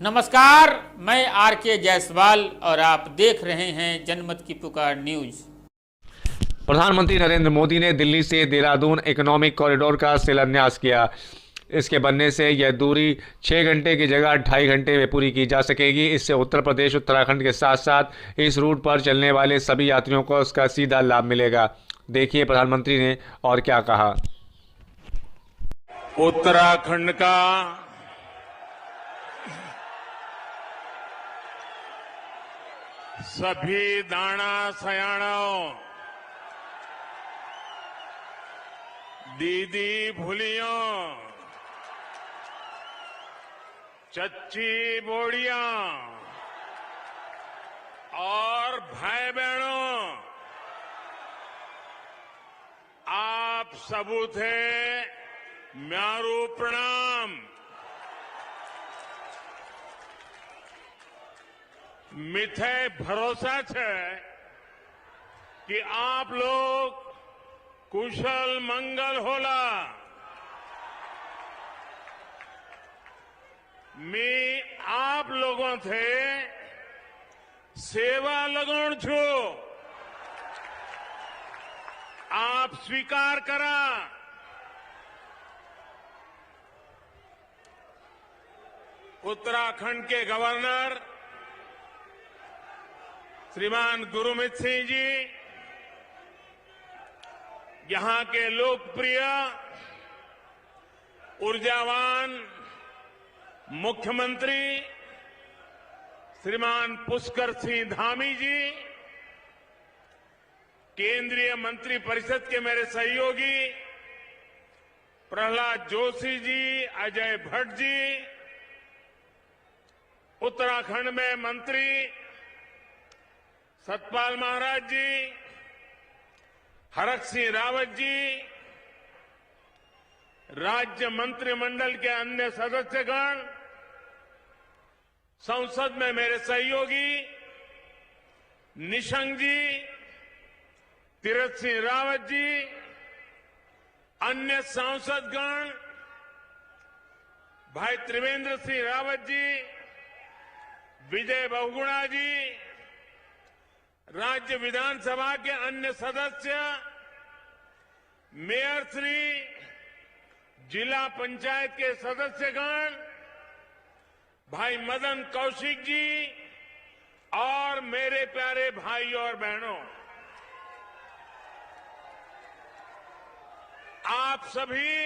नमस्कार, मैं आर के जायसवाल और आप देख रहे हैं जनमत की पुकार न्यूज। प्रधानमंत्री नरेंद्र मोदी ने दिल्ली से देहरादून इकोनॉमिक कॉरिडोर का शिलान्यास किया। इसके बनने से यह दूरी 6 घंटे की जगह 2.5 घंटे में पूरी की जा सकेगी। इससे उत्तर प्रदेश उत्तराखंड के साथ साथ इस रूट पर चलने वाले सभी यात्रियों को इसका सीधा लाभ मिलेगा। देखिए प्रधानमंत्री ने और क्या कहा। उत्तराखंड का सभी दाना सयाणों, दीदी भूलियों, चच्ची बोड़ियां और भाई बहनों, आप सबू थे म्यारू प्रणाम। मिथे भरोसा है कि आप लोग कुशल मंगल होला। मैं आप लोगों थे सेवा लगन छू। आप स्वीकार करा। उत्तराखंड के गवर्नर श्रीमान गुरमीत सिंह जी, यहां के लोकप्रिय ऊर्जावान मुख्यमंत्री श्रीमान पुष्कर सिंह धामी जी, केंद्रीय मंत्री परिषद के मेरे सहयोगी प्रहलाद जोशी जी, अजय भट्ट जी, उत्तराखंड में मंत्री सतपाल महाराज जी, हरक सिंह रावत जी, राज्य मंत्रिमंडल के अन्य सदस्यगण, संसद में मेरे सहयोगी निशंक जी, तीरथ सिंह रावत जी, अन्य सांसदगण, भाई त्रिवेंद्र सिंह रावत जी, विजय बहुगुणा जी, राज्य विधानसभा के अन्य सदस्य, मेयर श्री, जिला पंचायत के सदस्यगण, भाई मदन कौशिक जी और मेरे प्यारे भाई और बहनों, आप सभी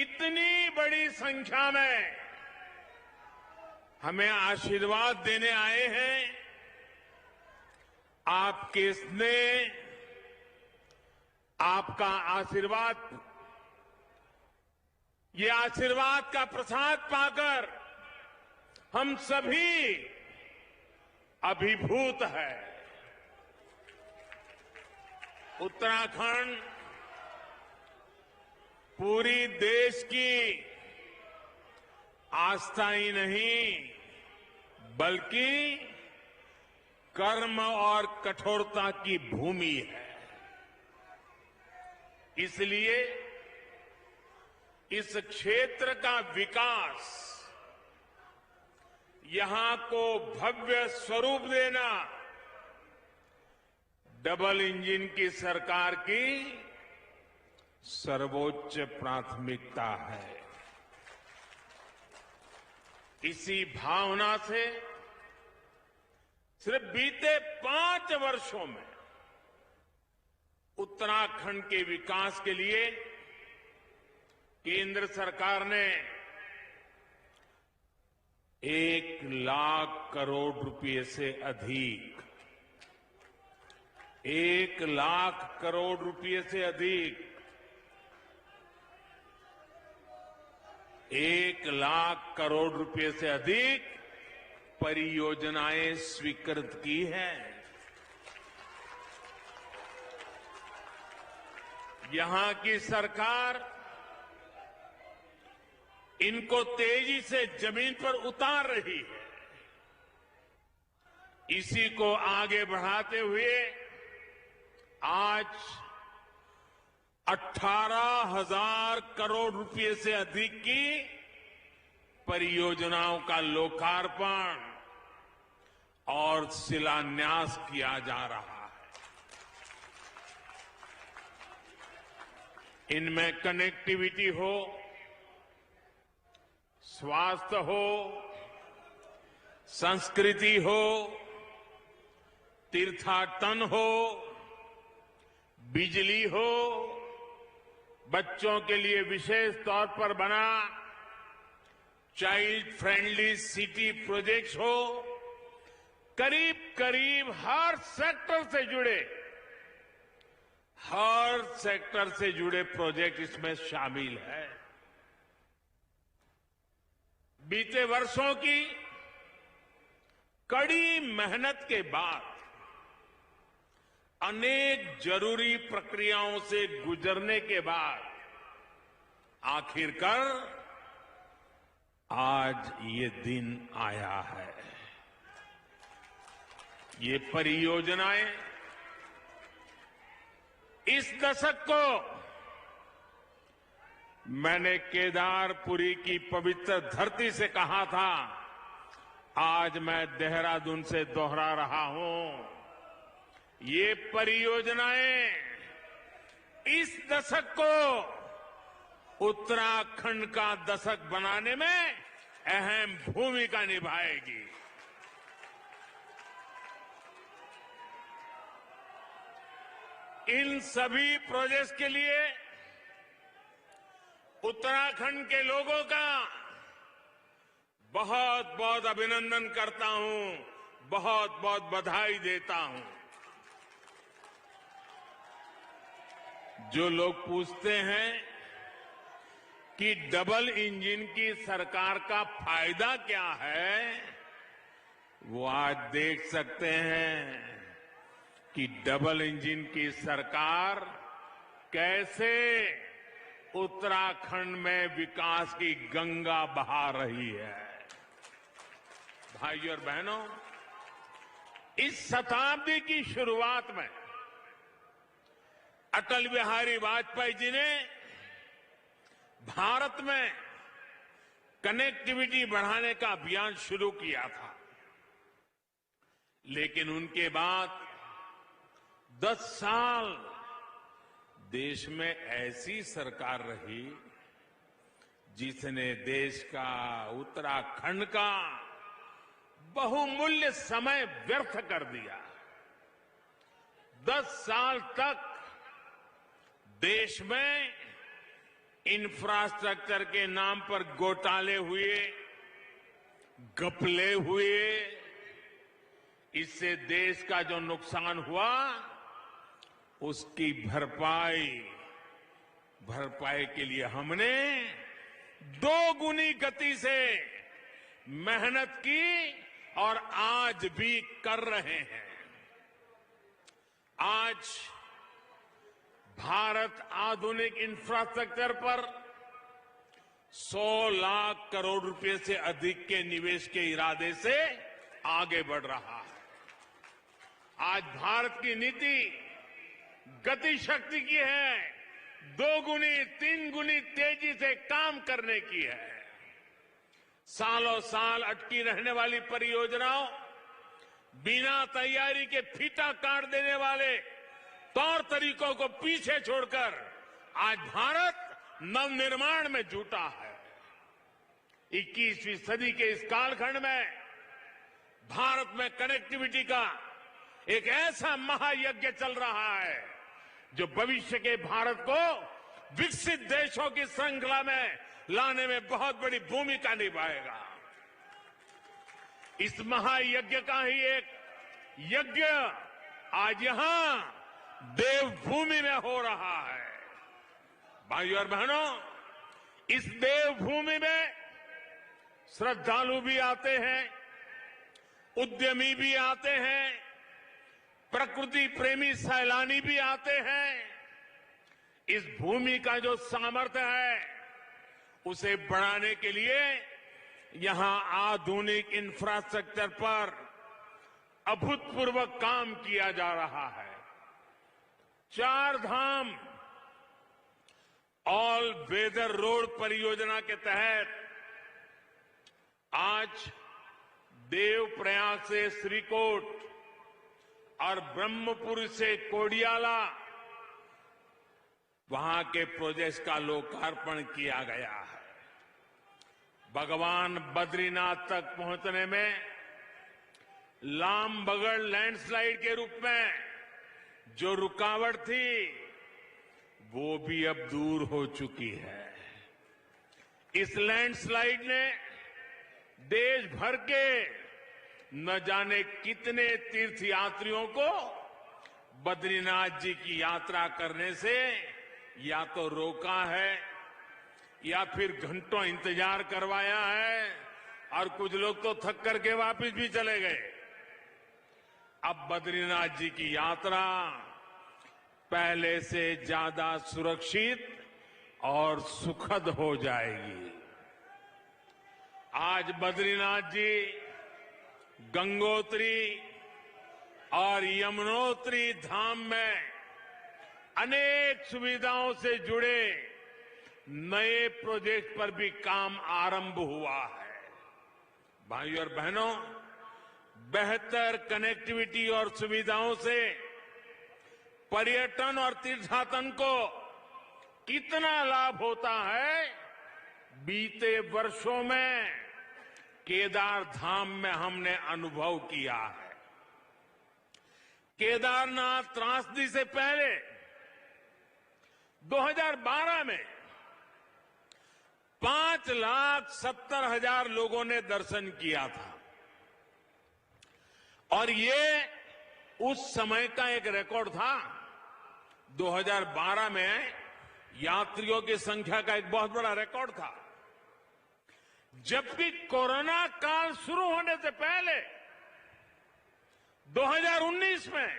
इतनी बड़ी संख्या में हमें आशीर्वाद देने आए हैं। आपके स्नेह, आपका आशीर्वाद, ये आशीर्वाद का प्रसाद पाकर हम सभी अभिभूत है। उत्तराखंड पूरी देश की आस्था ही नहीं, बल्कि कर्म और कठोरता की भूमि है। इसलिए इस क्षेत्र का विकास, यहां को भव्य स्वरूप देना डबल इंजन की सरकार की सर्वोच्च प्राथमिकता है। इसी भावना से सिर्फ बीते 5 वर्षों में उत्तराखंड के विकास के लिए केंद्र सरकार ने 1 लाख करोड़ रुपए से अधिक, 1 लाख करोड़ रुपए से अधिक, 1 लाख करोड़ रुपए से अधिक परियोजनाएं स्वीकृत की हैं। यहां की सरकार इनको तेजी से जमीन पर उतार रही है। इसी को आगे बढ़ाते हुए आज 18,000 करोड़ रुपए से अधिक की परियोजनाओं का लोकार्पण और शिलान्यास किया जा रहा है। इनमें कनेक्टिविटी हो, स्वास्थ्य हो, संस्कृति हो, तीर्थाटन हो, बिजली हो, बच्चों के लिए विशेष तौर पर बना चाइल्ड फ्रेंडली सिटी प्रोजेक्ट्स हो, करीब करीब हर सेक्टर से जुड़े प्रोजेक्ट इसमें शामिल है। बीते वर्षों की कड़ी मेहनत के बाद अनेक जरूरी प्रक्रियाओं से गुजरने के बाद आखिरकार आज ये दिन आया है। ये परियोजनाएं इस दशक को मैंने केदारपुरी की पवित्र धरती से कहा था, आज मैं देहरादून से दोहरा रहा हूं। ये परियोजनाएं इस दशक को उत्तराखंड का दशक बनाने में अहम भूमिका निभाएगी। इन सभी प्रोजेक्ट्स के लिए उत्तराखंड के लोगों का बहुत बहुत अभिनंदन करता हूं, बहुत बहुत बधाई देता हूं। जो लोग पूछते हैं कि डबल इंजन की सरकार का फायदा क्या है, वो आज देख सकते हैं कि डबल इंजन की सरकार कैसे उत्तराखंड में विकास की गंगा बहा रही है। भाइयों और बहनों, इस शताब्दी की शुरुआत में अटल बिहारी वाजपेयी जी ने भारत में कनेक्टिविटी बढ़ाने का अभियान शुरू किया था, लेकिन उनके बाद 10 साल देश में ऐसी सरकार रही जिसने देश का, उत्तराखंड का बहुमूल्य समय व्यर्थ कर दिया। 10 साल तक देश में इंफ्रास्ट्रक्चर के नाम पर घोटाले हुए, घपले हुए। इससे देश का जो नुकसान हुआ उसकी भरपाई के लिए हमने 2 गुनी गति से मेहनत की और आज भी कर रहे हैं। आज भारत आधुनिक इंफ्रास्ट्रक्चर पर 100 लाख करोड़ रुपए से अधिक के निवेश के इरादे से आगे बढ़ रहा है। आज भारत की नीति गति शक्ति की है, 2 गुनी 3 गुनी तेजी से काम करने की है। सालों साल अटकी रहने वाली परियोजनाओं, बिना तैयारी के फीता काट देने वाले तौर तरीकों को पीछे छोड़कर आज भारत नवनिर्माण में जुटा है। 21वीं सदी के इस कालखंड में भारत में कनेक्टिविटी का एक ऐसा महायज्ञ चल रहा है जो भविष्य के भारत को विकसित देशों की श्रृंखला में लाने में बहुत बड़ी भूमिका निभाएगा। इस महायज्ञ का ही एक यज्ञ आज यहां देवभूमि में हो रहा है। भाइयों और बहनों, इस देवभूमि में श्रद्धालु भी आते हैं, उद्यमी भी आते हैं, प्रकृति प्रेमी सैलानी भी आते हैं। इस भूमि का जो सामर्थ्य है उसे बढ़ाने के लिए यहां आधुनिक इंफ्रास्ट्रक्चर पर अभूतपूर्व काम किया जा रहा है। 4 धाम ऑल वेदर रोड परियोजना के तहत आज देवप्रयाग से श्रीकोट और ब्रह्मपुर से कोडियाला वहां के प्रोजेक्ट्स का लोकार्पण किया गया है। भगवान बद्रीनाथ तक पहुंचने में लामबगड़ लैंडस्लाइड के रूप में जो रुकावट थी वो भी अब दूर हो चुकी है। इस लैंडस्लाइड ने देश भर के न जाने कितने तीर्थयात्रियों को बद्रीनाथ जी की यात्रा करने से या तो रोका है या फिर घंटों इंतजार करवाया है और कुछ लोग तो थक करके वापस भी चले गए। अब बद्रीनाथ जी की यात्रा पहले से ज्यादा सुरक्षित और सुखद हो जाएगी। आज बद्रीनाथ जी गंगोत्री और यमुनोत्री धाम में अनेक सुविधाओं से जुड़े नए प्रोजेक्ट पर भी काम आरंभ हुआ है। भाइयों और बहनों, बेहतर कनेक्टिविटी और सुविधाओं से पर्यटन और तीर्थाटन को कितना लाभ होता है, बीते वर्षों में केदार धाम में हमने अनुभव किया है। केदारनाथ त्रासदी से पहले 2012 में 5,70,000 लोगों ने दर्शन किया था और ये उस समय का एक रिकॉर्ड था। 2012 में यात्रियों की संख्या का एक बहुत बड़ा रिकॉर्ड था, जबकि कोरोना काल शुरू होने से पहले 2019 में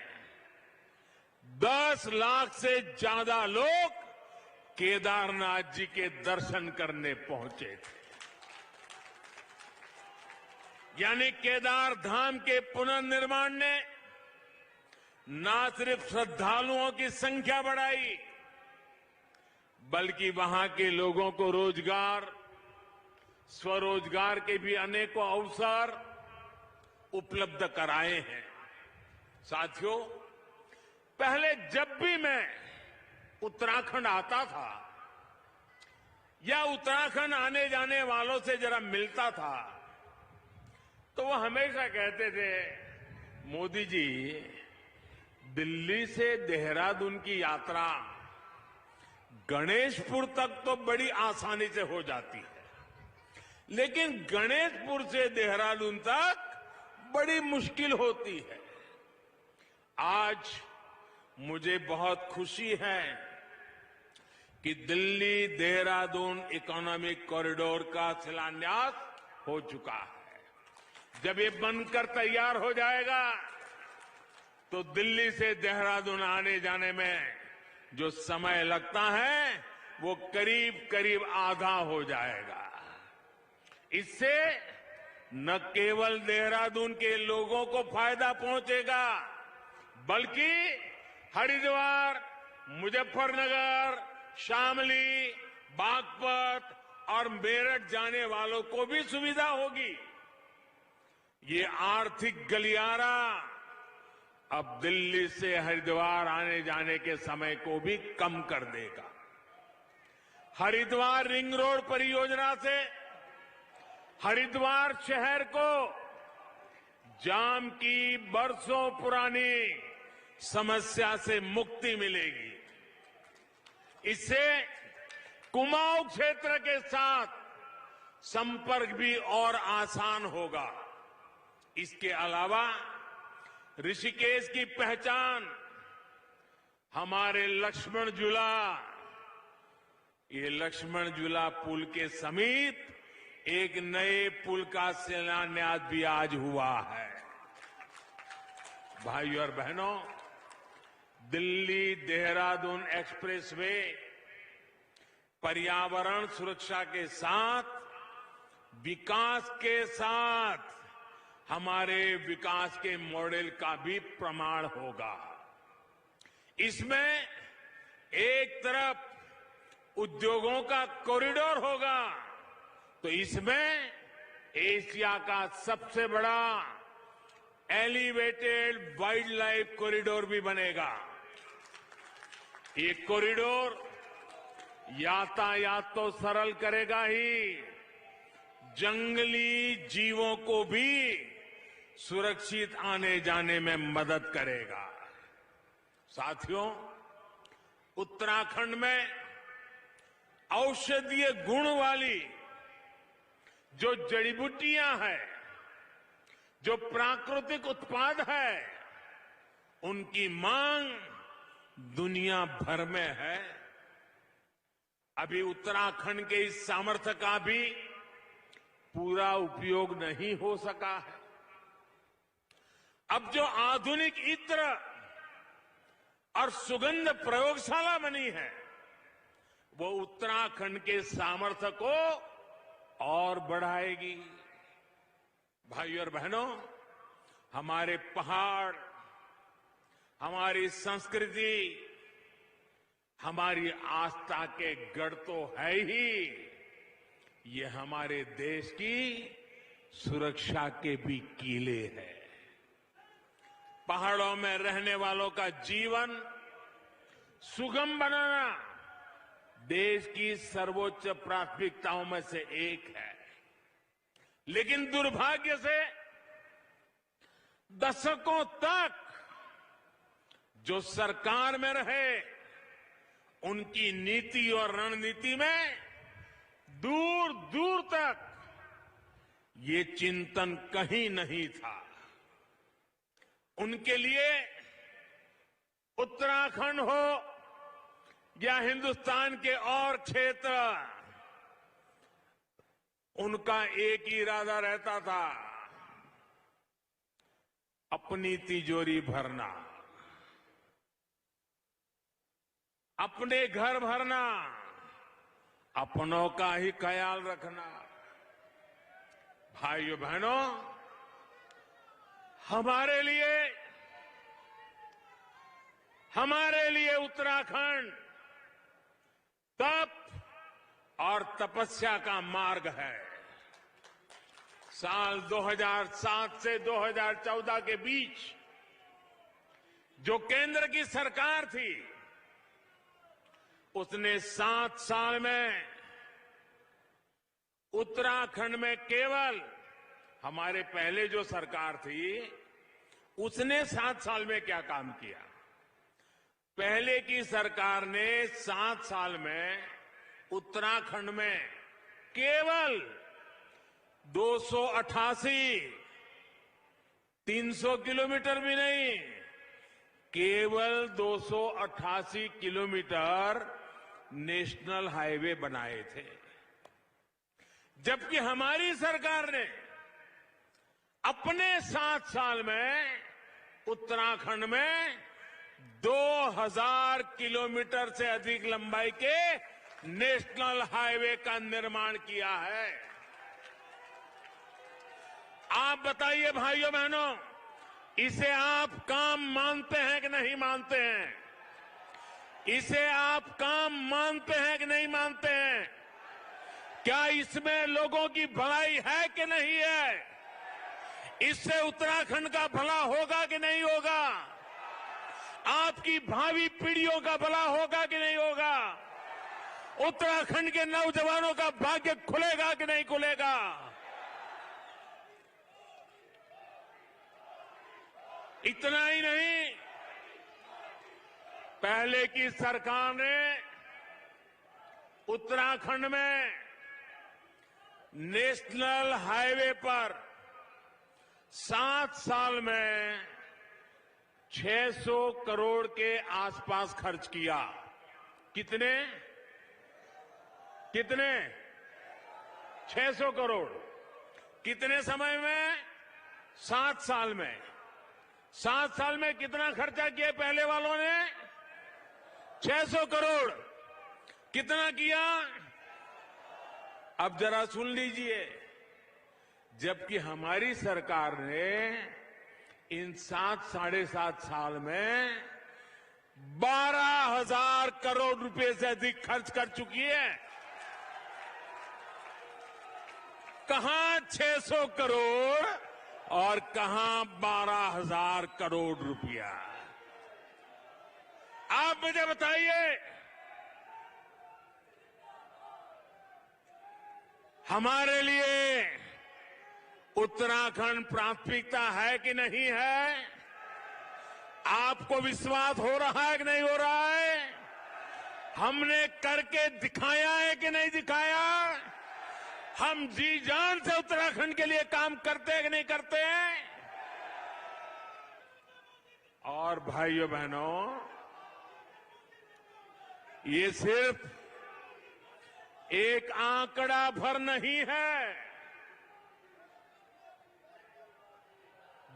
10 लाख से ज्यादा लोग केदारनाथ जी के दर्शन करने पहुंचे थे। यानी केदार धाम के पुनर्निर्माण ने न सिर्फ श्रद्धालुओं की संख्या बढ़ाई, बल्कि वहां के लोगों को रोजगार, स्वरोजगार के भी अनेकों अवसर उपलब्ध कराए हैं। साथियों, पहले जब भी मैं उत्तराखंड आता था या उत्तराखंड आने जाने वालों से जरा मिलता था तो वो हमेशा कहते थे, मोदी जी, दिल्ली से देहरादून की यात्रा गणेशपुर तक तो बड़ी आसानी से हो जाती है, लेकिन गणेशपुर से देहरादून तक बड़ी मुश्किल होती है। आज मुझे बहुत खुशी है कि दिल्ली देहरादून इकोनॉमिक कॉरिडोर का शिलान्यास हो चुका है। जब ये बनकर तैयार हो जाएगा तो दिल्ली से देहरादून आने जाने में जो समय लगता है वो करीब करीब आधा हो जाएगा। इससे न केवल देहरादून के लोगों को फायदा पहुंचेगा, बल्कि हरिद्वार, मुजफ्फरनगर, शामली, बागपत और मेरठ जाने वालों को भी सुविधा होगी। ये आर्थिक गलियारा अब दिल्ली से हरिद्वार आने जाने के समय को भी कम कर देगा। हरिद्वार रिंग रोड परियोजना से हरिद्वार शहर को जाम की बरसों पुरानी समस्या से मुक्ति मिलेगी। इससे कुमाऊं क्षेत्र के साथ संपर्क भी और आसान होगा। इसके अलावा ऋषिकेश की पहचान हमारे लक्ष्मण झूला, ये लक्ष्मण झूला पुल के समीप एक नए पुल का शिलान्यास भी आज हुआ है। भाइयों और बहनों, दिल्ली देहरादून एक्सप्रेसवे पर्यावरण सुरक्षा के साथ विकास के साथ हमारे विकास के मॉडल का भी प्रमाण होगा। इसमें एक तरफ उद्योगों का कॉरिडोर होगा तो इसमें एशिया का सबसे बड़ा एलिवेटेड वाइल्ड लाइफ कॉरिडोर भी बनेगा। ये कॉरिडोर यातायात तो सरल करेगा ही, जंगली जीवों को भी सुरक्षित आने जाने में मदद करेगा। साथियों, उत्तराखंड में औषधीय गुण वाली जो जड़ी बूटियां हैं, जो प्राकृतिक उत्पाद है, उनकी मांग दुनिया भर में है। अभी उत्तराखंड के इस सामर्थ्य का भी पूरा उपयोग नहीं हो सका है। अब जो आधुनिक इत्र और सुगंध प्रयोगशाला बनी है, वो उत्तराखंड के सामर्थ्य को और बढ़ाएगी। भाइयों और बहनों, हमारे पहाड़, हमारी संस्कृति, हमारी आस्था के गढ़ तो है ही, ये हमारे देश की सुरक्षा के भी कीले हैं। पहाड़ों में रहने वालों का जीवन सुगम बनाना देश की सर्वोच्च प्राथमिकताओं में से एक है। लेकिन दुर्भाग्य से दशकों तक जो सरकार में रहे, उनकी नीति और रणनीति में दूर दूर तक ये चिंतन कहीं नहीं था। उनके लिए उत्तराखंड हो या हिंदुस्तान के और क्षेत्र, उनका एक ही इरादा रहता था, अपनी तिजोरी भरना, अपने घर भरना, अपनों का ही ख्याल रखना। भाइयों बहनों, हमारे लिए उत्तराखंड तप और तपस्या का मार्ग है। साल 2007 से 2014 के बीच जो केंद्र की सरकार थी, उसने 7 साल में उत्तराखंड में केवल, हमारे पहले जो सरकार थी उसने 7 साल में क्या काम किया? पहले की सरकार ने 7 साल में उत्तराखंड में केवल 300 किलोमीटर भी नहीं, केवल 288 किलोमीटर नेशनल हाईवे बनाए थे। जबकि हमारी सरकार ने अपने 7 साल में उत्तराखंड में 2000 किलोमीटर से अधिक लंबाई के नेशनल हाईवे का निर्माण किया है। आप बताइए भाइयों बहनों, इसे आप काम मानते हैं कि नहीं मानते हैं? इसे आप काम मानते हैं कि नहीं मानते हैं? क्या इसमें लोगों की भलाई है कि नहीं है? इससे उत्तराखंड का भला होगा कि नहीं होगा? आपकी भावी पीढ़ियों का भला होगा कि नहीं होगा? उत्तराखंड के नौजवानों का भाग्य खुलेगा कि नहीं खुलेगा? इतना ही नहीं, पहले की सरकार ने उत्तराखंड में नेशनल हाईवे पर 7 साल में 600 करोड़ के आसपास खर्च किया। कितने 600 करोड़। कितने समय में? 7 साल में। 7 साल में कितना खर्चा किया पहले वालों ने? 600 करोड़। कितना किया? अब जरा सुन लीजिए, जबकि हमारी सरकार ने इन 7 साढ़े 7 साल में 12,000 करोड़ रुपए से अधिक खर्च कर चुकी है। कहां 600 करोड़ और कहां 12,000 करोड़ रुपया। आप मुझे बताइए, हमारे लिए उत्तराखंड प्राथमिकता है कि नहीं है? आपको विश्वास हो रहा है कि नहीं हो रहा है? हमने करके दिखाया है कि नहीं दिखाया? हम जी जान से उत्तराखंड के लिए काम करते हैं कि नहीं करते हैं? और भाइयों बहनों, ये सिर्फ एक आंकड़ा भर नहीं है।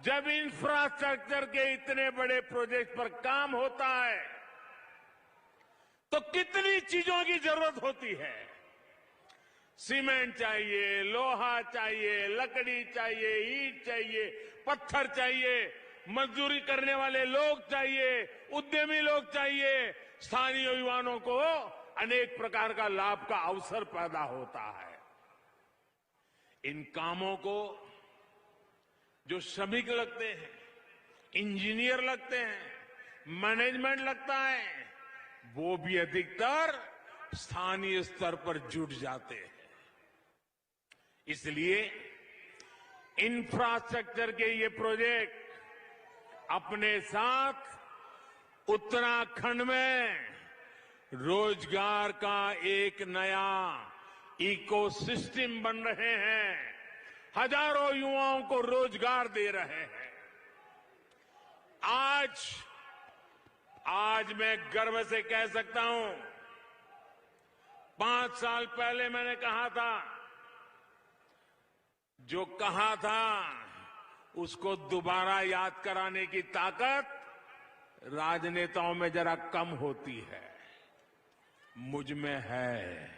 जब इंफ्रास्ट्रक्चर के इतने बड़े प्रोजेक्ट पर काम होता है तो कितनी चीजों की जरूरत होती है। सीमेंट चाहिए, लोहा चाहिए, लकड़ी चाहिए, ईंट चाहिए, पत्थर चाहिए, मजदूरी करने वाले लोग चाहिए, उद्यमी लोग चाहिए, स्थानीय युवाओं को अनेक प्रकार का लाभ का अवसर पैदा होता है। इन कामों को जो श्रमिक लगते हैं, इंजीनियर लगते हैं, मैनेजमेंट लगता है, वो भी अधिकतर स्थानीय स्तर पर जुट जाते हैं। इसलिए इंफ्रास्ट्रक्चर के ये प्रोजेक्ट अपने साथ उत्तराखंड में रोजगार का एक नया इकोसिस्टम बन रहे हैं, हजारों युवाओं को रोजगार दे रहे हैं। आज मैं गर्व से कह सकता हूं, 5 साल पहले मैंने कहा था, जो कहा था उसको दोबारा याद कराने की ताकत राजनेताओं में जरा कम होती है, मुझ में है।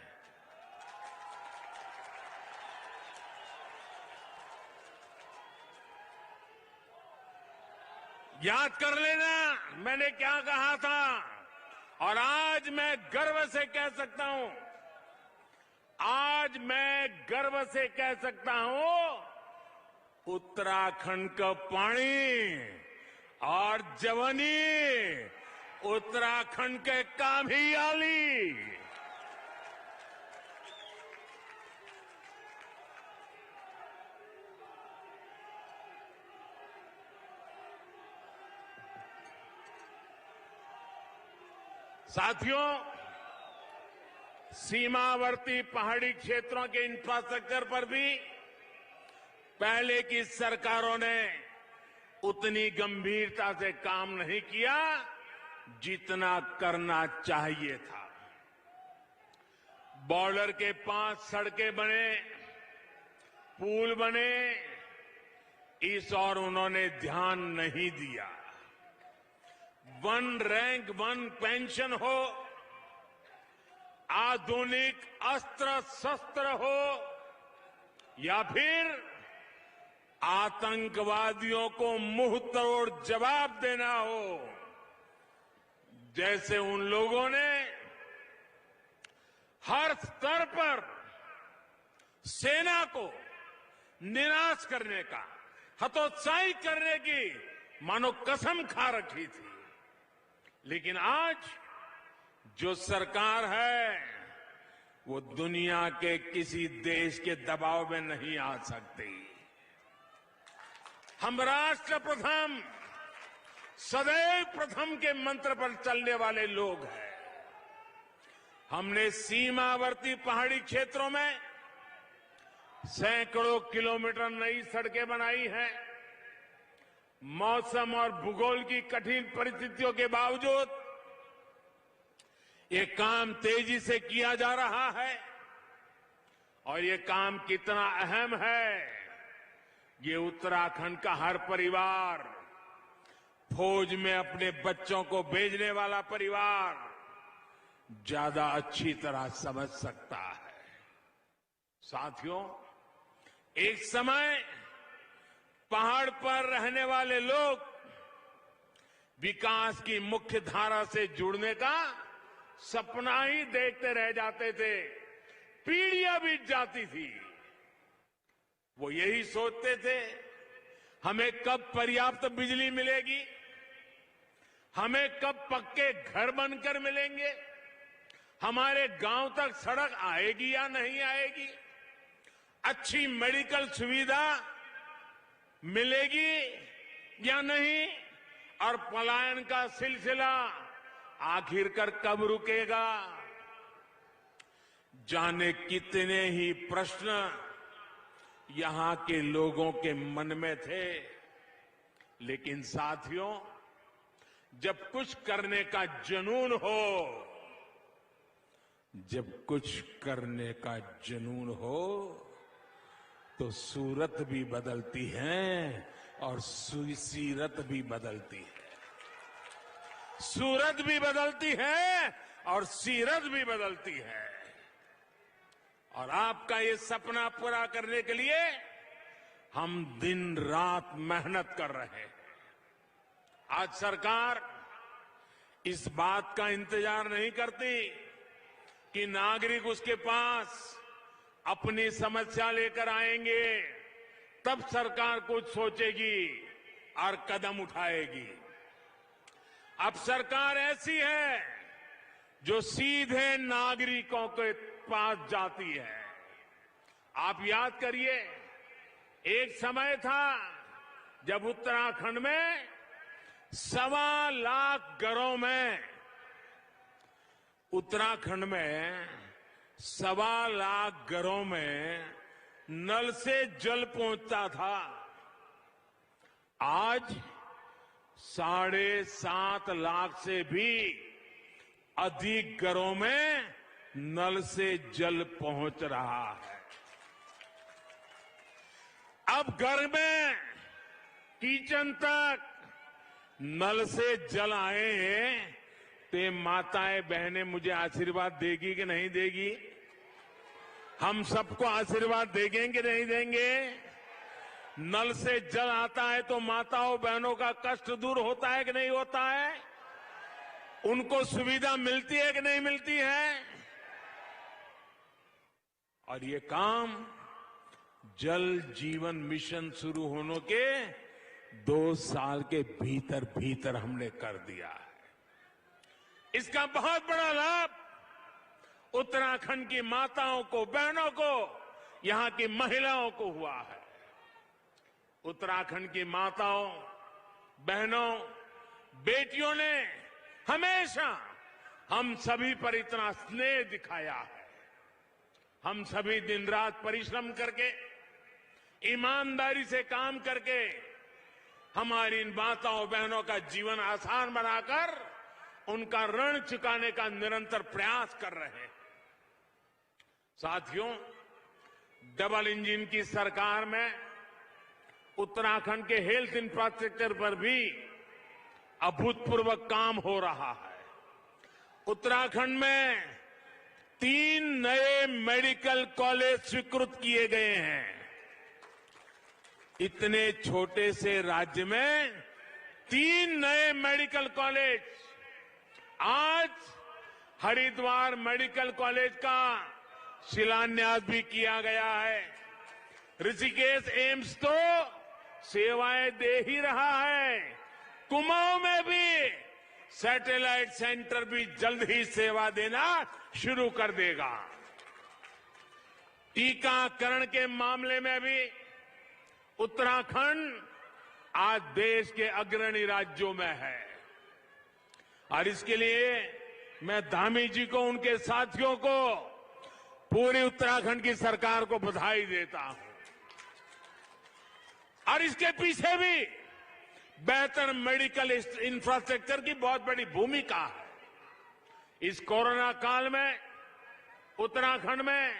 याद कर लेना मैंने क्या कहा था। और आज मैं गर्व से कह सकता हूं, उत्तराखंड का पानी और जवानी उत्तराखंड के काम ही आली। साथियों, सीमावर्ती पहाड़ी क्षेत्रों के इंफ्रास्ट्रक्चर पर भी पहले की सरकारों ने उतनी गंभीरता से काम नहीं किया जितना करना चाहिए था। बॉर्डर के पास सड़कें बने, पुल बने, इस और उन्होंने ध्यान नहीं दिया। वन रैंक वन पेंशन हो, आधुनिक अस्त्र शस्त्र हो, या फिर आतंकवादियों को मुंह तोड़ जवाब देना हो, जैसे उन लोगों ने हर स्तर पर सेना को निराश करने का, हतोत्साहित करने की मानो कसम खा रखी थी। लेकिन आज जो सरकार है वो दुनिया के किसी देश के दबाव में नहीं आ सकती। हम राष्ट्र प्रथम, सदैव प्रथम के मंत्र पर चलने वाले लोग हैं। हमने सीमावर्ती पहाड़ी क्षेत्रों में सैकड़ों किलोमीटर नई सड़कें बनाई हैं। मौसम और भूगोल की कठिन परिस्थितियों के बावजूद ये काम तेजी से किया जा रहा है। और ये काम कितना अहम है, ये उत्तराखंड का हर परिवार, फौज में अपने बच्चों को भेजने वाला परिवार ज्यादा अच्छी तरह समझ सकता है। साथियों, एक समय पहाड़ पर रहने वाले लोग विकास की मुख्य धारा से जुड़ने का सपना ही देखते रह जाते थे। पीढ़ियां बीत जाती थी, वो यही सोचते थे हमें कब पर्याप्त बिजली मिलेगी, हमें कब पक्के घर बनकर मिलेंगे, हमारे गांव तक सड़क आएगी या नहीं आएगी, अच्छी मेडिकल सुविधा मिलेगी या नहीं, और पलायन का सिलसिला आखिरकार कब रुकेगा। जाने कितने ही प्रश्न यहां के लोगों के मन में थे। लेकिन साथियों, जब कुछ करने का जुनून हो, जब कुछ करने का जुनून हो तो सूरत भी बदलती है और सीरत भी बदलती है। सूरत भी बदलती है और सीरत भी बदलती है। और आपका ये सपना पूरा करने के लिए हम दिन रात मेहनत कर रहे हैं। आज सरकार इस बात का इंतजार नहीं करती कि नागरिक उसके पास अपनी समस्या लेकर आएंगे तब सरकार कुछ सोचेगी और कदम उठाएगी। अब सरकार ऐसी है जो सीधे नागरिकों के पास जाती है। आप याद करिए, एक समय था जब उत्तराखंड में 1.25 लाख घरों में, उत्तराखंड में 1.25 लाख घरों में नल से जल पहुंचता था। आज 7.5 लाख से भी अधिक घरों में नल से जल पहुंच रहा है। अब घर में किचन तक नल से जल आए हैं तो माताएं बहनें मुझे आशीर्वाद देगी कि नहीं देगी? हम सबको आशीर्वाद देंगे कि नहीं देंगे? नल से जल आता है तो माताओं बहनों का कष्ट दूर होता है कि नहीं होता है? उनको सुविधा मिलती है कि नहीं मिलती है? और ये काम जल जीवन मिशन शुरू होने के 2 साल के भीतर भीतर हमने कर दिया है। इसका बहुत बड़ा लाभ उत्तराखंड की माताओं को, बहनों को, यहां की महिलाओं को हुआ है। उत्तराखंड की माताओं, बहनों, बेटियों ने हमेशा हम सभी पर इतना स्नेह दिखाया है। हम सभी दिन रात परिश्रम करके, ईमानदारी से काम करके हमारी इन माताओं बहनों का जीवन आसान बनाकर उनका ऋण चुकाने का निरंतर प्रयास कर रहे हैं। साथियों, डबल इंजन की सरकार में उत्तराखंड के हेल्थ इंफ्रास्ट्रक्चर पर भी अभूतपूर्व काम हो रहा है। उत्तराखंड में 3 नए मेडिकल कॉलेज स्वीकृत किए गए हैं। इतने छोटे से राज्य में 3 नए मेडिकल कॉलेज। आज हरिद्वार मेडिकल कॉलेज का शिलान्यास भी किया गया है। ऋषिकेश एम्स तो सेवाएं दे ही रहा है। कुमाऊं में भी सैटेलाइट सेंटर भी जल्द ही सेवा देना शुरू कर देगा। टीकाकरण के मामले में भी उत्तराखंड आज देश के अग्रणी राज्यों में है। और इसके लिए मैं धामी जी को, उनके साथियों को, पूरी उत्तराखंड की सरकार को बधाई देता हूं। और इसके पीछे भी बेहतर मेडिकल इंफ्रास्ट्रक्चर की बहुत बड़ी भूमिका है। इस कोरोना काल में उत्तराखंड में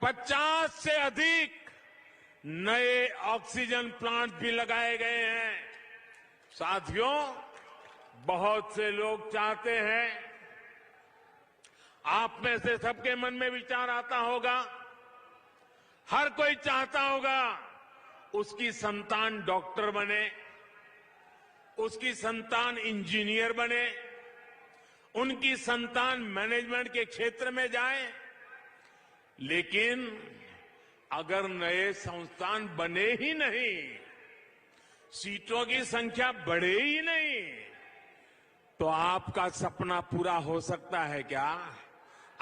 50 से अधिक नए ऑक्सीजन प्लांट भी लगाए गए हैं। साथियों, बहुत से लोग चाहते हैं, आप में से सबके मन में विचार आता होगा, हर कोई चाहता होगा उसकी संतान डॉक्टर बने, उसकी संतान इंजीनियर बने, उनकी संतान मैनेजमेंट के क्षेत्र में जाए। लेकिन अगर नए संस्थान बने ही नहीं, सीटों की संख्या बढ़े ही नहीं, तो आपका सपना पूरा हो सकता है क्या?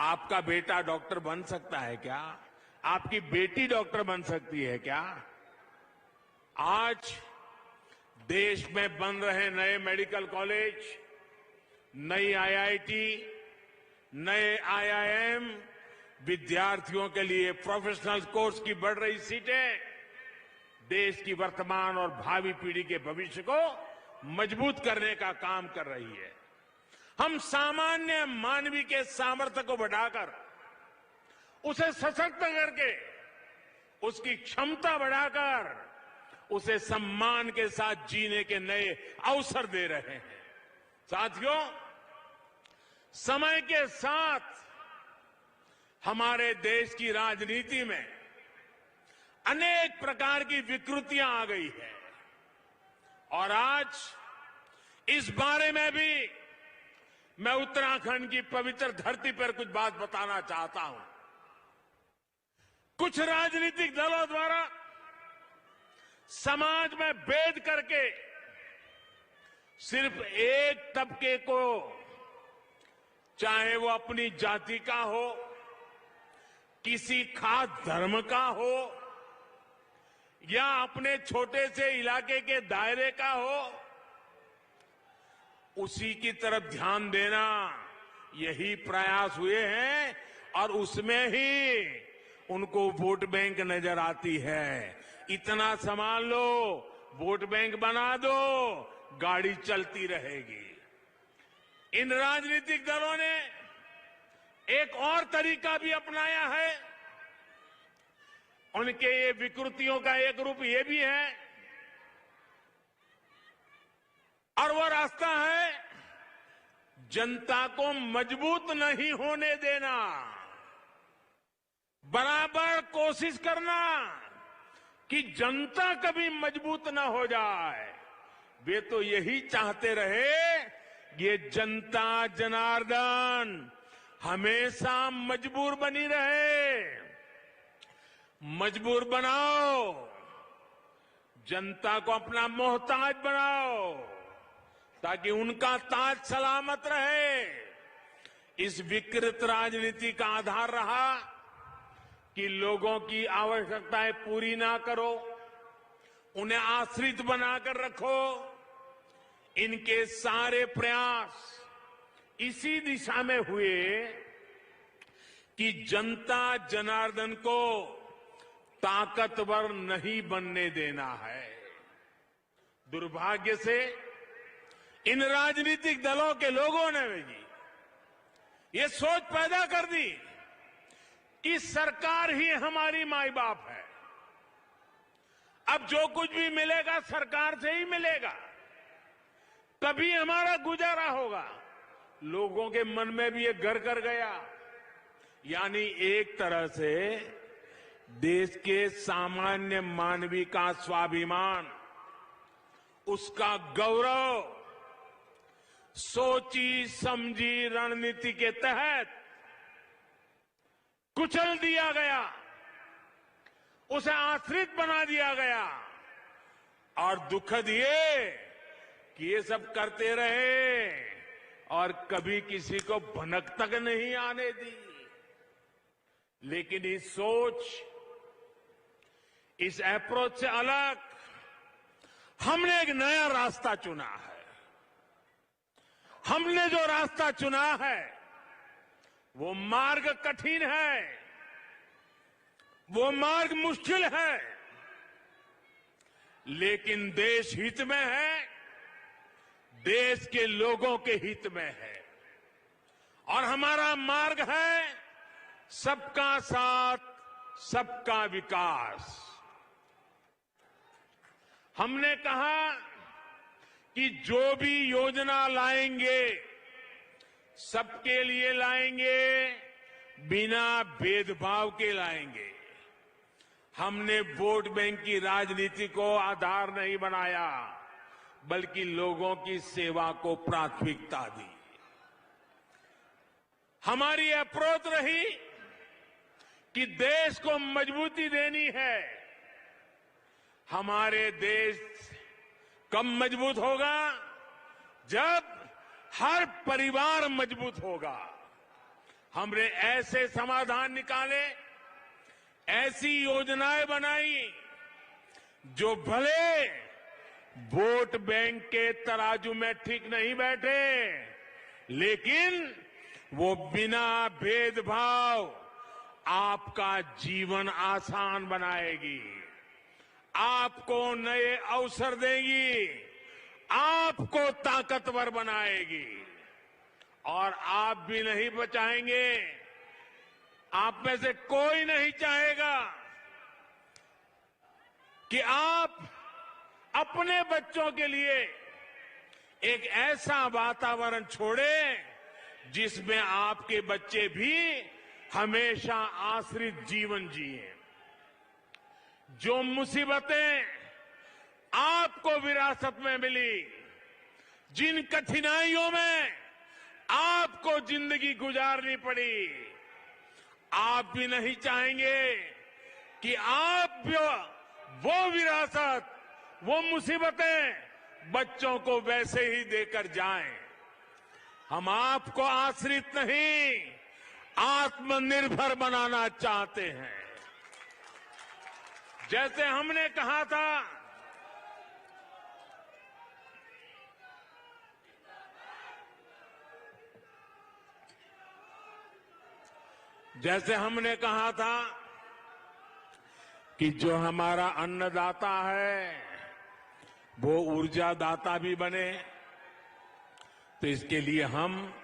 आपका बेटा डॉक्टर बन सकता है क्या? आपकी बेटी डॉक्टर बन सकती है क्या? आज देश में बन रहे नए मेडिकल कॉलेज, नई आईआईटी, नए आईआईएम, विद्यार्थियों के लिए प्रोफेशनल कोर्स की बढ़ रही सीटें देश की वर्तमान और भावी पीढ़ी के भविष्य को मजबूत करने का काम कर रही है। हम सामान्य मानवी के सामर्थ्य को बढ़ाकर, उसे सशक्त करके, उसकी क्षमता बढ़ाकर, उसे सम्मान के साथ जीने के नए अवसर दे रहे हैं। साथियों, समय के साथ हमारे देश की राजनीति में अनेक प्रकार की विकृतियां आ गई है और आज इस बारे में भी मैं उत्तराखंड की पवित्र धरती पर कुछ बात बताना चाहता हूं। कुछ राजनीतिक दलों द्वारा समाज में भेद करके सिर्फ एक तबके को, चाहे वो अपनी जाति का हो, किसी खास धर्म का हो या अपने छोटे से इलाके के दायरे का हो, उसी की तरफ ध्यान देना, यही प्रयास हुए हैं और उसमें ही उनको वोट बैंक नजर आती है। इतना संभाल लो, वोट बैंक बना दो, गाड़ी चलती रहेगी। इन राजनीतिक दलों ने एक और तरीका भी अपनाया है। उनके ये विकृतियों का एक रूप ये भी है और वो रास्ता है जनता को मजबूत नहीं होने देना, बराबर कोशिश करना कि जनता कभी मजबूत ना हो जाए। वे तो यही चाहते रहे, ये जनता जनार्दन हमेशा मजबूर बनी रहे। मजबूर बनाओ, जनता को अपना मोहताज बनाओ ताकि उनका ताज सलामत रहे। इस विकृत राजनीति का आधार रहा कि लोगों की आवश्यकताएं पूरी ना करो, उन्हें आश्रित बनाकर रखो। इनके सारे प्रयास इसी दिशा में हुए कि जनता जनार्दन को ताकतवर नहीं बनने देना है। दुर्भाग्य से इन राजनीतिक दलों के लोगों ने भी ये सोच पैदा कर दी कि सरकार ही हमारी माई बाप है, अब जो कुछ भी मिलेगा सरकार से ही मिलेगा, तभी हमारा गुजारा होगा। लोगों के मन में भी ये घर कर गया। यानी एक तरह से देश के सामान्य मानवी का स्वाभिमान, उसका गौरव सोची समझी रणनीति के तहत कुचल दिया गया, उसे आश्रित बना दिया गया। और दुखद ये कि ये सब करते रहे और कभी किसी को भनक तक नहीं आने दी। लेकिन इस सोच, इस अप्रोच से अलग हमने एक नया रास्ता चुना है। हमने जो रास्ता चुना है वो मार्ग कठिन है, वो मार्ग मुश्किल है, लेकिन देश हित में है, देश के लोगों के हित में है। और हमारा मार्ग है सबका साथ, सबका विकास। हमने कहा कि जो भी योजना लाएंगे सबके लिए लाएंगे, बिना भेदभाव के लाएंगे। हमने वोट बैंक की राजनीति को आधार नहीं बनाया, बल्कि लोगों की सेवा को प्राथमिकता दी। हमारी अप्रोच रही कि देश को मजबूती देनी है। हमारे देश कब मजबूत होगा? जब हर परिवार मजबूत होगा। हमने ऐसे समाधान निकाले, ऐसी योजनाएं बनाई जो भले वोट बैंक के तराजू में ठीक नहीं बैठे, लेकिन वो बिना भेदभाव आपका जीवन आसान बनाएगी, आपको नए अवसर देगी, आपको ताकतवर बनाएगी। और आप भी नहीं बचाएंगे, आप में से कोई नहीं चाहेगा कि आप अपने बच्चों के लिए एक ऐसा वातावरण छोड़े जिसमें आपके बच्चे भी हमेशा आश्रित जीवन जिए। जो मुसीबतें आपको विरासत में मिली, जिन कठिनाइयों में आपको जिंदगी गुजारनी पड़ी, आप भी नहीं चाहेंगे कि आप वो विरासत, वो मुसीबतें बच्चों को वैसे ही देकर जाएं। हम आपको आश्रित नहीं, आत्मनिर्भर बनाना चाहते हैं। जैसे हमने कहा था, कि जो हमारा अन्नदाता है वो ऊर्जादाता भी बने, तो इसके लिए हम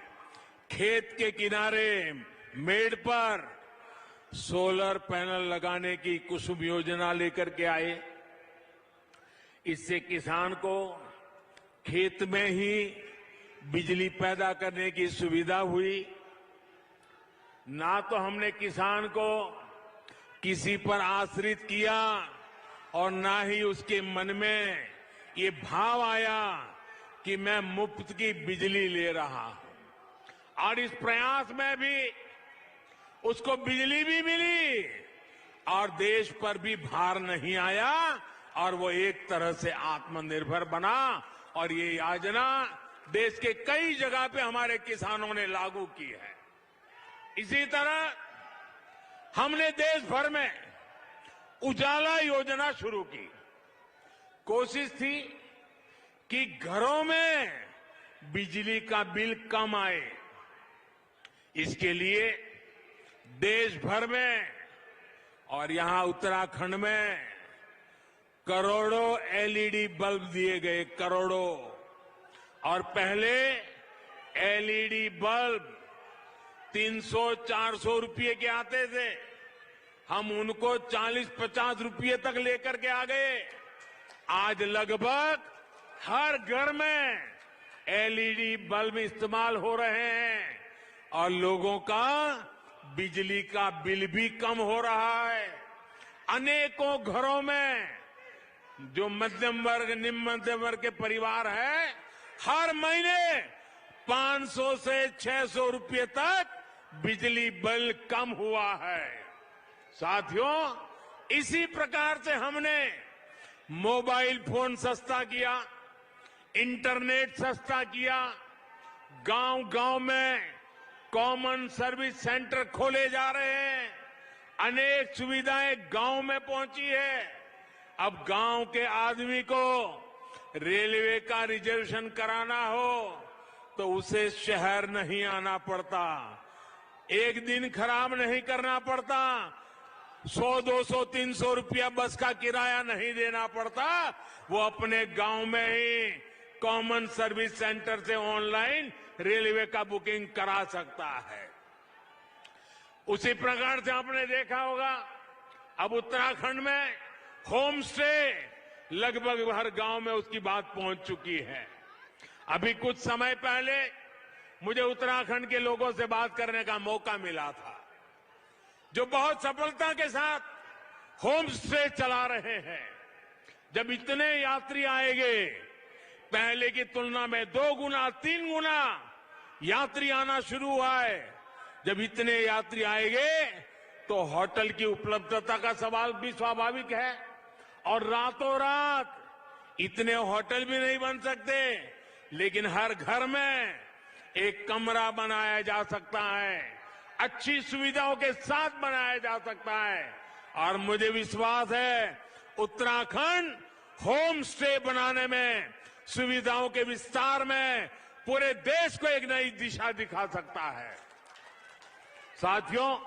खेत के किनारे मेड़ पर सोलर पैनल लगाने की कुसुम योजना लेकर के आए। इससे किसान को खेत में ही बिजली पैदा करने की सुविधा हुई। ना तो हमने किसान को किसी पर आश्रित किया और ना ही उसके मन में ये भाव आया कि मैं मुफ्त की बिजली ले रहा हूं। और इस प्रयास में भी उसको बिजली भी मिली और देश पर भी भार नहीं आया और वो एक तरह से आत्मनिर्भर बना। और ये योजना देश के कई जगह पे हमारे किसानों ने लागू की है। इसी तरह हमने देश भर में उजाला योजना शुरू की। कोशिश थी कि घरों में बिजली का बिल कम आए। इसके लिए देश भर में और यहां उत्तराखंड में करोड़ों एलईडी बल्ब दिए गए, करोड़ों। और पहले एलईडी बल्ब 300-400 रुपये के आते थे, हम उनको 40-50 रुपये तक लेकर के आ गए। आज लगभग हर घर में एलईडी बल्ब इस्तेमाल हो रहे हैं और लोगों का बिजली का बिल भी कम हो रहा है। अनेकों घरों में जो मध्यम वर्ग, निम्न मध्यम वर्ग के परिवार है, हर महीने 500 से 600 रुपये तक बिजली बिल कम हुआ है। साथियों, इसी प्रकार से हमने मोबाइल फोन सस्ता किया, इंटरनेट सस्ता किया, गांव-गांव में कॉमन सर्विस सेंटर खोले जा रहे हैं, अनेक सुविधाएं गांव में पहुंची है। अब गांव के आदमी को रेलवे का रिजर्वेशन कराना हो तो उसे शहर नहीं आना पड़ता, एक दिन खराब नहीं करना पड़ता, 100-200-300 रुपया बस का किराया नहीं देना पड़ता। वो अपने गांव में ही कॉमन सर्विस सेंटर से ऑनलाइन रेलवे का बुकिंग करा सकता है। उसी प्रकार से आपने देखा होगा, अब उत्तराखंड में होम स्टे लगभग हर गांव में उसकी बात पहुंच चुकी है। अभी कुछ समय पहले मुझे उत्तराखंड के लोगों से बात करने का मौका मिला था, जो बहुत सफलता के साथ होम स्टे चला रहे हैं। जब इतने यात्री आएंगे, पहले की तुलना में 2 गुना 3 गुना यात्री आना शुरू हुआ है। जब इतने यात्री आएंगे तो होटल की उपलब्धता का सवाल भी स्वाभाविक है और रातों रात इतने होटल भी नहीं बन सकते, लेकिन हर घर में एक कमरा बनाया जा सकता है, अच्छी सुविधाओं के साथ बनाया जा सकता है। और मुझे विश्वास है उत्तराखंड होम स्टे बनाने में, सुविधाओं के विस्तार में पूरे देश को एक नई दिशा दिखा सकता है। साथियों,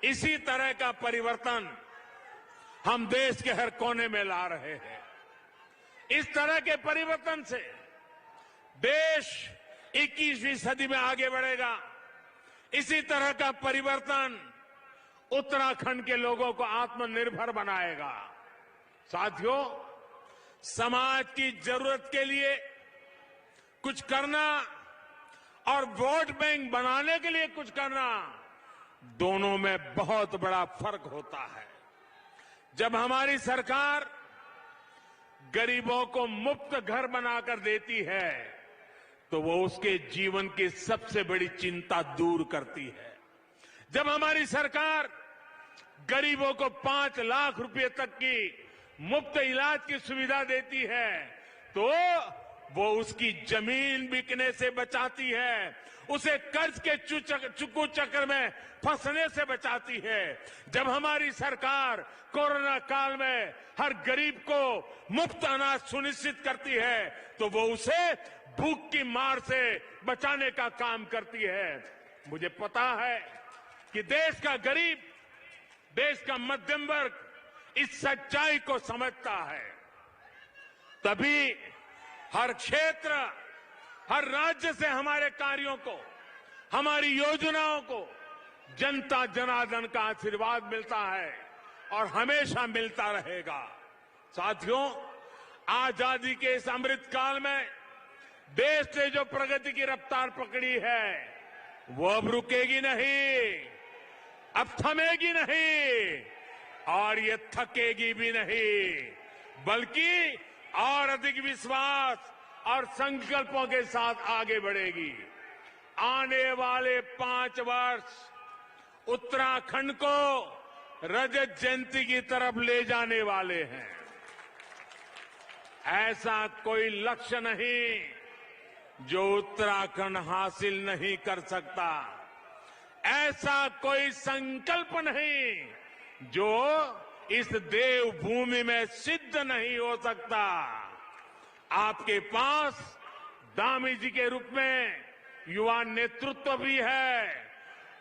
इसी तरह का परिवर्तन हम देश के हर कोने में ला रहे हैं। इस तरह के परिवर्तन से देश 21वीं सदी में आगे बढ़ेगा। इसी तरह का परिवर्तन उत्तराखंड के लोगों को आत्मनिर्भर बनाएगा। साथियों, समाज की जरूरत के लिए कुछ करना और वोट बैंक बनाने के लिए कुछ करना, दोनों में बहुत बड़ा फर्क होता है। जब हमारी सरकार गरीबों को मुफ्त घर बनाकर देती है तो वो उसके जीवन की सबसे बड़ी चिंता दूर करती है। जब हमारी सरकार गरीबों को 5 लाख रुपए तक की मुफ्त इलाज की सुविधा देती है तो वो उसकी जमीन बिकने से बचाती है, उसे कर्ज के चुकू चक्र में फंसने से बचाती है। जब हमारी सरकार कोरोना काल में हर गरीब को मुफ्त अनाज सुनिश्चित करती है तो वो उसे भूख की मार से बचाने का काम करती है। मुझे पता है कि देश का गरीब, देश का मध्यम वर्ग इस सच्चाई को समझता है, तभी हर क्षेत्र, हर राज्य से हमारे कार्यों को, हमारी योजनाओं को जनता जनार्दन का आशीर्वाद मिलता है और हमेशा मिलता रहेगा। साथियों, आजादी के इस अमृत काल में देश ने जो प्रगति की रफ्तार पकड़ी है वो अब रुकेगी नहीं, अब थमेगी नहीं और ये थकेगी भी नहीं, बल्कि और अधिक विश्वास और संकल्पों के साथ आगे बढ़ेगी। आने वाले 5 वर्ष उत्तराखंड को रजत जयंती की तरफ ले जाने वाले हैं। ऐसा कोई लक्ष्य नहीं जो उत्तराखंड हासिल नहीं कर सकता, ऐसा कोई संकल्प नहीं जो इस देवभूमि में सिद्ध नहीं हो सकता। आपके पास दामी जी के रूप में युवा नेतृत्व भी है,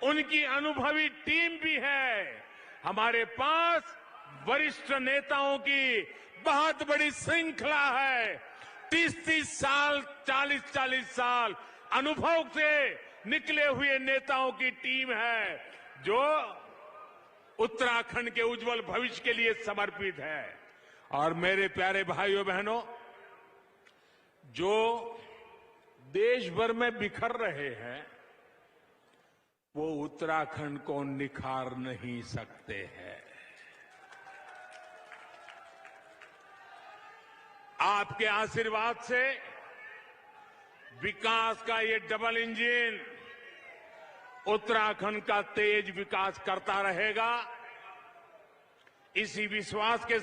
उनकी अनुभवी टीम भी है, हमारे पास वरिष्ठ नेताओं की बहुत बड़ी श्रृंखला है। 30-30 साल, 40-40 साल अनुभव से निकले हुए नेताओं की टीम है जो उत्तराखंड के उज्जवल भविष्य के लिए समर्पित है। और मेरे प्यारे भाइयों बहनों, जो देश भर में बिखर रहे हैं वो उत्तराखंड को निखार नहीं सकते हैं। आपके आशीर्वाद से विकास का ये डबल इंजन उत्तराखंड का तेज विकास करता रहेगा। इसी विश्वास के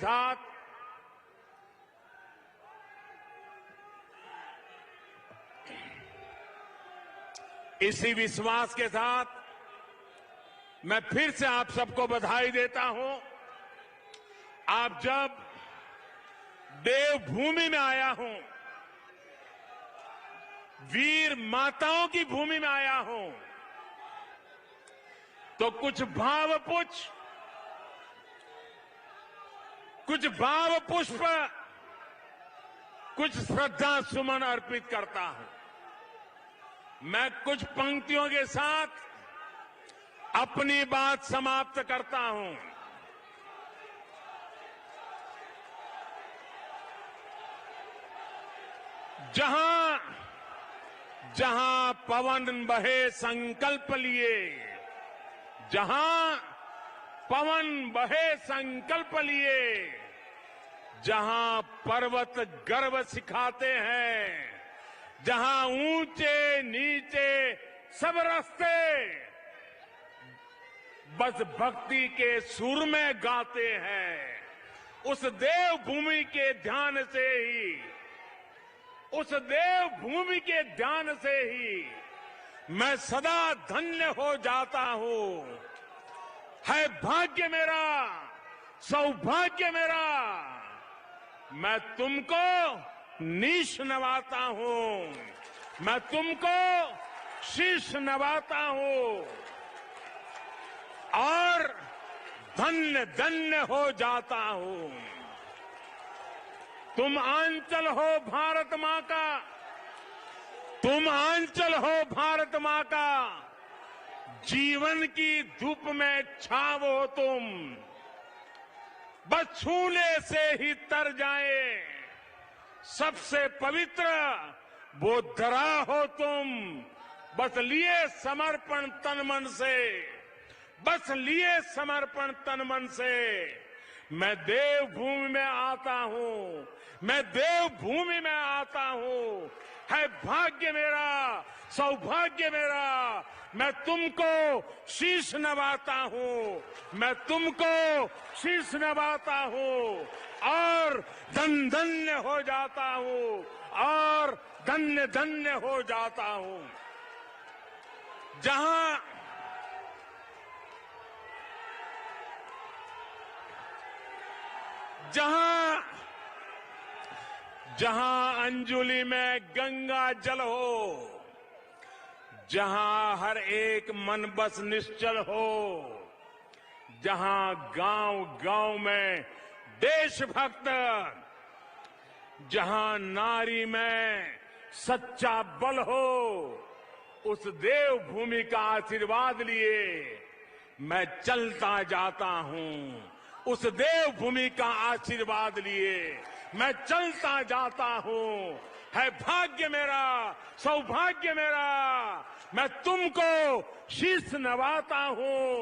साथ मैं फिर से आप सबको बधाई देता हूं। आप जब देवभूमि में आया हूं, वीर माताओं की भूमि में आया हूं, तो कुछ भाव पुष्प, कुछ श्रद्धा सुमन अर्पित करता हूं। मैं कुछ पंक्तियों के साथ अपनी बात समाप्त करता हूं। जहां जहां पवन बहे संकल्प लिए, जहां पवन बहे संकल्प लिए, जहां पर्वत गर्व सिखाते हैं, जहां ऊंचे नीचे सब रास्ते बस भक्ति के सुर में गाते हैं। उस देवभूमि के ध्यान से ही, उस देवभूमि के ध्यान से ही मैं सदा धन्य हो जाता हूं। है भाग्य मेरा, सौभाग्य मेरा, मैं तुमको नीश नवाता हूं, मैं तुमको शीश नवाता हूं और धन्य धन्य हो जाता हूं। तुम आंचल हो भारत मां का, तुम आंचल हो भारत मां का, जीवन की धूप में छाव हो तुम, बस छूने से ही तर जाए सबसे पवित्र वो धरा हो तुम। बस लिए समर्पण तन मन से, बस लिए समर्पण तन मन से मैं देवभूमि में आता हूं, मैं देवभूमि में आता हूं। है भाग्य मेरा, सौभाग्य मेरा, मैं तुमको शीश नवाता हूं, मैं तुमको शीश नवाता हूं और धन धन्य हो जाता हूं, और धन्य धन्य हो जाता हूं। जहां अंजुलि में गंगा जल हो, जहां हर एक मन बस निश्चल हो, जहां गांव गांव में देशभक्त, जहां नारी में सच्चा बल हो, उस देवभूमि का आशीर्वाद लिए मैं चलता जाता हूं। उस देवभूमि का आशीर्वाद लिए मैं चलता जाता हूं। है भाग्य मेरा, सौभाग्य मेरा, मैं तुमको शीश नवाता हूं,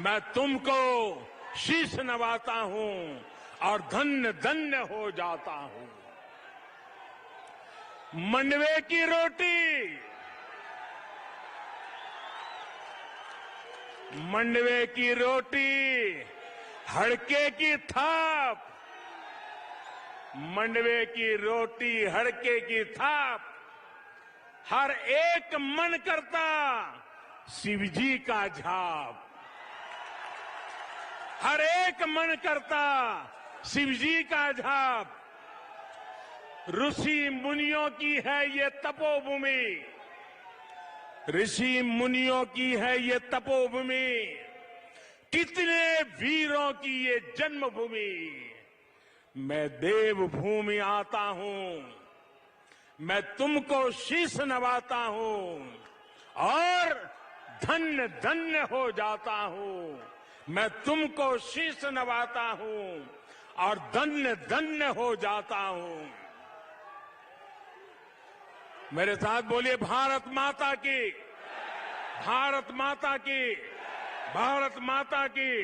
मैं तुमको शीश नवाता हूं और धन्य धन्य हो जाता हूं। मंडवे की रोटी, मंडवे की रोटी, हड़के की थाप, मंडवे की रोटी, हड़के की थाप, हर एक मन करता शिवजी का झाप, हर एक मन करता शिवजी का झाप। ऋषि मुनियों की है ये तपोभूमि, ऋषि मुनियों की है ये तपोभूमि, कितने वीरों की ये जन्मभूमि। मैं देवभूमि आता हूं, मैं तुमको शीश नवाता हूं और धन्य धन्य हो जाता हूं। मैं तुमको शीश नवाता हूं और धन्य धन्य हो जाता हूं। मेरे साथ बोलिए भारत माता की, भारत माता की, भारत माता की।